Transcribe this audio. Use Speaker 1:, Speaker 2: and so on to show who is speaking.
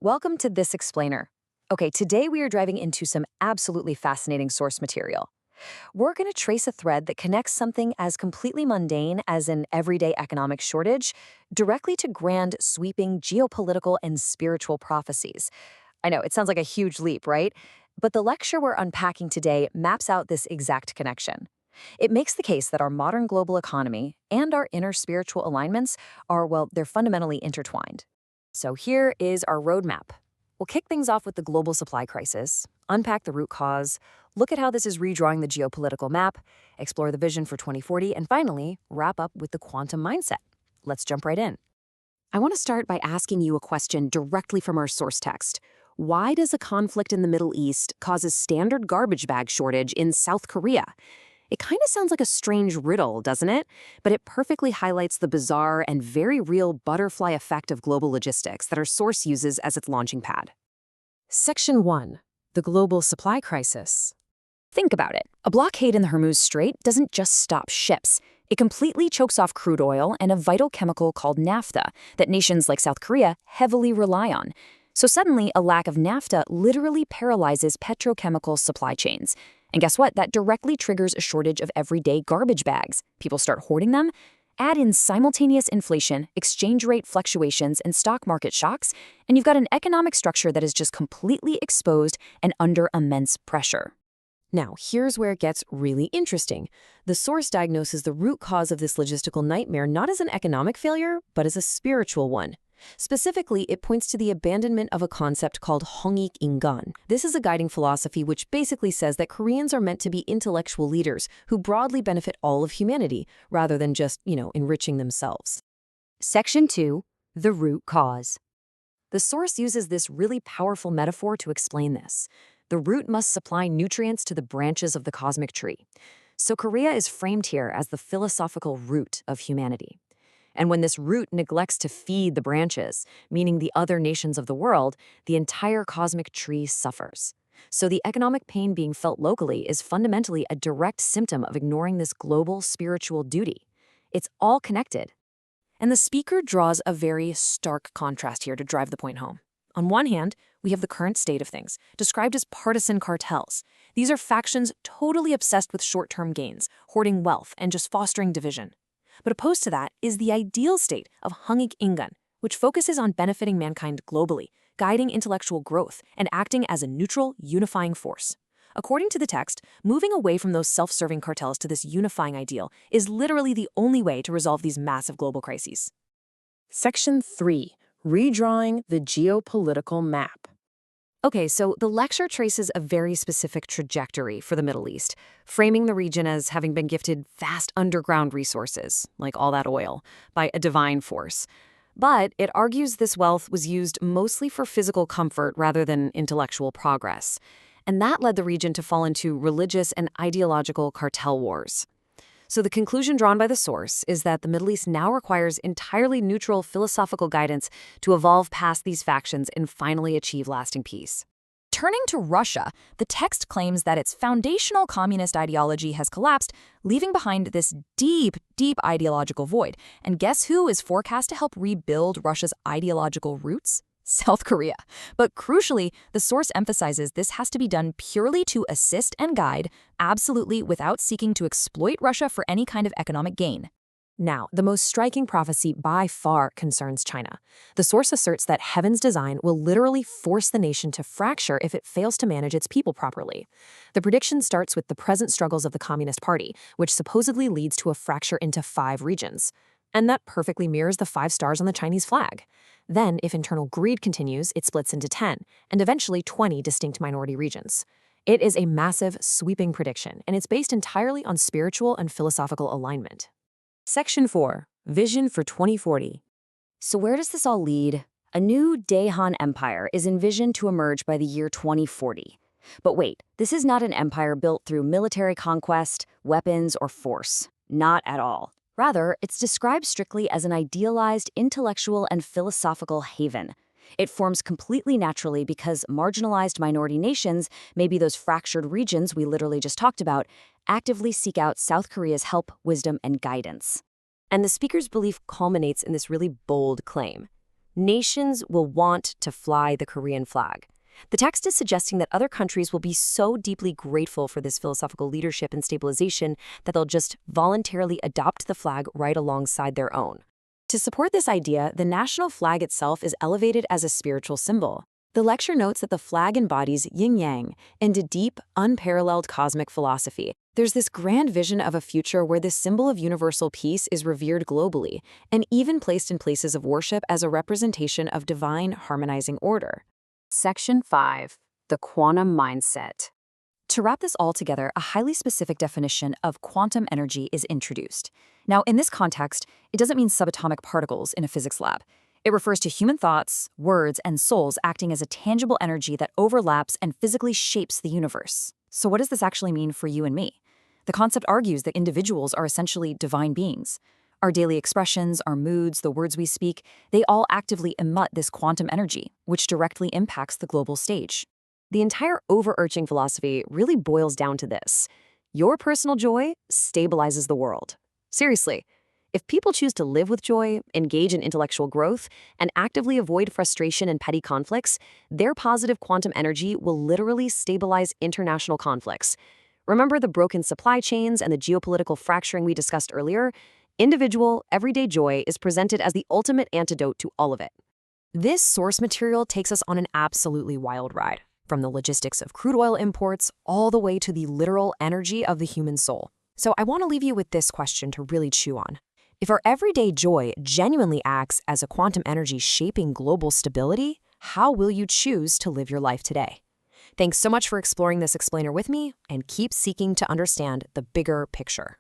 Speaker 1: Welcome to This Explainer. Okay, today we are diving into some absolutely fascinating source material. We're going to trace a thread that connects something as completely mundane as an everyday economic shortage directly to grand, sweeping geopolitical and spiritual prophecies. I know, it sounds like a huge leap, right? But the lecture we're unpacking today maps out this exact connection. It makes the case that our modern global economy and our inner spiritual alignments are, well, they're fundamentally intertwined. So here is our roadmap. We'll kick things off with the global supply crisis, unpack the root cause, look at how this is redrawing the geopolitical map, explore the vision for 2040, and finally, wrap up with the quantum mindset. Let's jump right in. I want to start by asking you a question directly from our source text. Why does a conflict in the Middle East cause a standard garbage bag shortage in South Korea? It kind of sounds like a strange riddle, doesn't it? But it perfectly highlights the bizarre and very real butterfly effect of global logistics that our source uses as its launching pad. Section 1. The global supply crisis. Think about it. A blockade in the Hormuz Strait doesn't just stop ships. It completely chokes off crude oil and a vital chemical called naphtha that nations like South Korea heavily rely on. So suddenly, a lack of naphtha literally paralyzes petrochemical supply chains. And guess what? That directly triggers a shortage of everyday garbage bags. People start hoarding them. Add in simultaneous inflation, exchange rate fluctuations, and stock market shocks, and you've got an economic structure that is just completely exposed and under immense pressure. Now, here's where it gets really interesting. The source diagnoses the root cause of this logistical nightmare not as an economic failure, but as a spiritual one. Specifically, it points to the abandonment of a concept called Hongik Ingan. This is a guiding philosophy which basically says that Koreans are meant to be intellectual leaders who broadly benefit all of humanity, rather than just, enriching themselves. Section 2. The root cause. The source uses this really powerful metaphor to explain this. The root must supply nutrients to the branches of the cosmic tree. So Korea is framed here as the philosophical root of humanity. And when this root neglects to feed the branches, meaning the other nations of the world, the entire cosmic tree suffers. So the economic pain being felt locally is fundamentally a direct symptom of ignoring this global spiritual duty. It's all connected. And the speaker draws a very stark contrast here to drive the point home. On one hand, we have the current state of things, described as partisan cartels. These are factions totally obsessed with short-term gains, hoarding wealth, and just fostering division. But opposed to that is the ideal state of Hongik Ingan, which focuses on benefiting mankind globally, guiding intellectual growth, and acting as a neutral, unifying force. According to the text, moving away from those self-serving cartels to this unifying ideal is literally the only way to resolve these massive global crises. Section 3. Redrawing the geopolitical map. Okay, so the lecture traces a very specific trajectory for the Middle East, framing the region as having been gifted vast underground resources, like all that oil, by a divine force. But it argues this wealth was used mostly for physical comfort rather than intellectual progress. And that led the region to fall into religious and ideological cartel wars. So the conclusion drawn by the source is that the Middle East now requires entirely neutral philosophical guidance to evolve past these factions and finally achieve lasting peace. Turning to Russia, the text claims that its foundational communist ideology has collapsed, leaving behind this deep, deep ideological void. And guess who is forecast to help rebuild Russia's ideological roots? South Korea. But crucially, the source emphasizes this has to be done purely to assist and guide, absolutely without seeking to exploit Russia for any kind of economic gain. Now, the most striking prophecy by far concerns China. The source asserts that heaven's design will literally force the nation to fracture if it fails to manage its people properly. The prediction starts with the present struggles of the Communist Party, which supposedly leads to a fracture into 5 regions. And that perfectly mirrors the 5 stars on the Chinese flag. Then, if internal greed continues, it splits into 10, and eventually 20 distinct minority regions. It is a massive, sweeping prediction, and it's based entirely on spiritual and philosophical alignment. Section 4. Vision for 2040. So where does this all lead? A new Daehan Empire is envisioned to emerge by the year 2040. But wait, this is not an empire built through military conquest, weapons, or force. Not at all. Rather, it's described strictly as an idealized intellectual and philosophical haven. It forms completely naturally because marginalized minority nations, maybe those fractured regions we literally just talked about, actively seek out South Korea's help, wisdom, and guidance. And the speaker's belief culminates in this really bold claim. Nations will want to fly the Korean flag. The text is suggesting that other countries will be so deeply grateful for this philosophical leadership and stabilization that they'll just voluntarily adopt the flag right alongside their own. To support this idea, the national flag itself is elevated as a spiritual symbol. The lecture notes that the flag embodies yin-yang and a deep, unparalleled cosmic philosophy. There's this grand vision of a future where this symbol of universal peace is revered globally and even placed in places of worship as a representation of divine harmonizing order. Section 5. The Quantum Mindset. To wrap this all together, a highly specific definition of quantum energy is introduced. Now, in this context, it doesn't mean subatomic particles in a physics lab. It refers to human thoughts, words, and souls acting as a tangible energy that overlaps and physically shapes the universe. So what does this actually mean for you and me? The concept argues that individuals are essentially divine beings. Our daily expressions, our moods, the words we speak, they all actively emit this quantum energy, which directly impacts the global stage. The entire overarching philosophy really boils down to this: your personal joy stabilizes the world. Seriously. If people choose to live with joy, engage in intellectual growth, and actively avoid frustration and petty conflicts, their positive quantum energy will literally stabilize international conflicts. Remember the broken supply chains and the geopolitical fracturing we discussed earlier? Individual, everyday joy is presented as the ultimate antidote to all of it. This source material takes us on an absolutely wild ride, from the logistics of crude oil imports all the way to the literal energy of the human soul. So I want to leave you with this question to really chew on. If our everyday joy genuinely acts as a quantum energy shaping global stability, how will you choose to live your life today? Thanks so much for exploring this explainer with me, and keep seeking to understand the bigger picture.